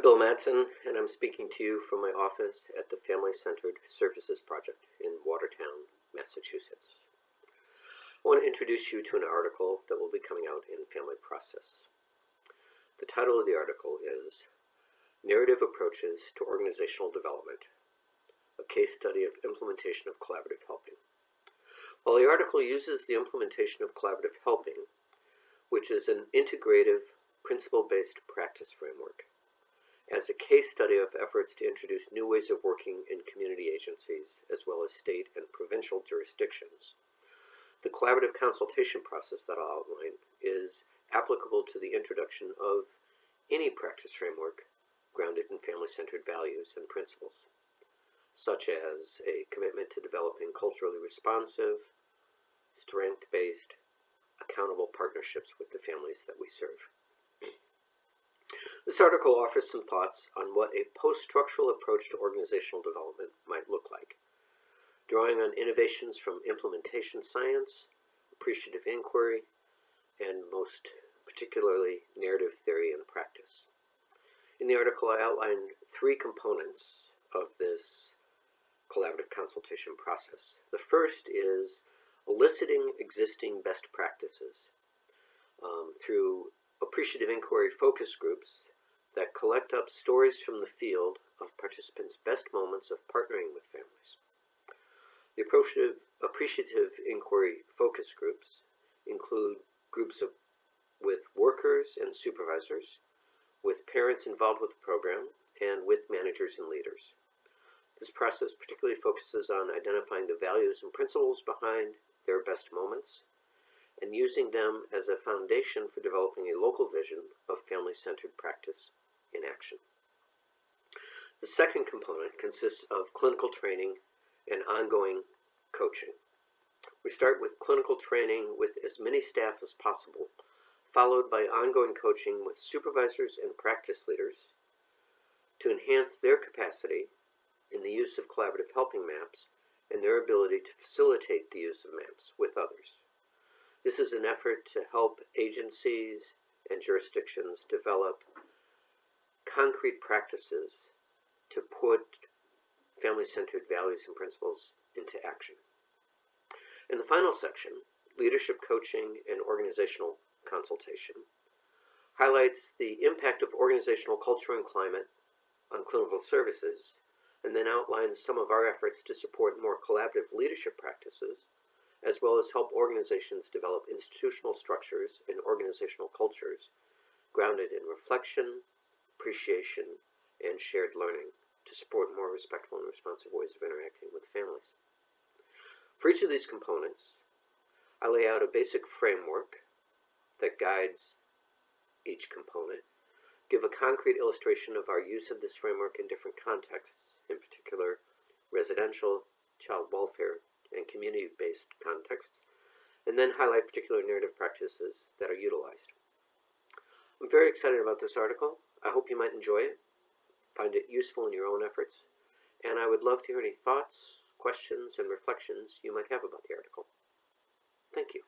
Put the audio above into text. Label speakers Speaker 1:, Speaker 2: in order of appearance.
Speaker 1: Bill Madsen, and I'm speaking to you from my office at the Family-Centered Services Project in Watertown, Massachusetts. I want to introduce you to an article that will be coming out in Family Process. The title of the article is Narrative Approaches to Organizational Development, a case study of implementation of collaborative helping. While the article uses the implementation of collaborative helping, which is an integrative, principle-based practice framework, as a case study of efforts to introduce new ways of working in community agencies, as well as state and provincial jurisdictions, the collaborative consultation process that I'll outline is applicable to the introduction of any practice framework grounded in family-centered values and principles, such as a commitment to developing culturally responsive, strength-based, accountable partnerships with the families that we serve. This article offers some thoughts on what a post-structural approach to organizational development might look like, drawing on innovations from implementation science, appreciative inquiry, and most particularly narrative theory and practice. In the article, I outlined 3 components of this collaborative consultation process. The first is eliciting existing best practices through appreciative inquiry focus groups that collect up stories from the field of participants' best moments of partnering with families. The appreciative inquiry focus groups include groups with workers and supervisors, with parents involved with the program, and with managers and leaders. This process particularly focuses on identifying the values and principles behind their best moments and using them as a foundation for developing a local vision of family-centered practice in action. The second component consists of clinical training and ongoing coaching. We start with clinical training with as many staff as possible, followed by ongoing coaching with supervisors and practice leaders to enhance their capacity in the use of collaborative helping maps and their ability to facilitate the use of maps with others. This is an effort to help agencies and jurisdictions develop concrete practices to put family-centered values and principles into action. In the final section, leadership coaching and organizational consultation highlights the impact of organizational culture and climate on clinical services, and then outlines some of our efforts to support more collaborative leadership practices, as well as help organizations develop institutional structures and organizational cultures grounded in reflection, appreciation, and shared learning to support more respectful and responsive ways of interacting with families. For each of these components, I lay out a basic framework that guides each component, give a concrete illustration of our use of this framework in different contexts, in particular residential, child welfare, and community-based contexts, and then highlight particular narrative practices that are utilized. I'm very excited about this article. I hope you might enjoy it, find it useful in your own efforts, and I would love to hear any thoughts, questions, and reflections you might have about the article. Thank you.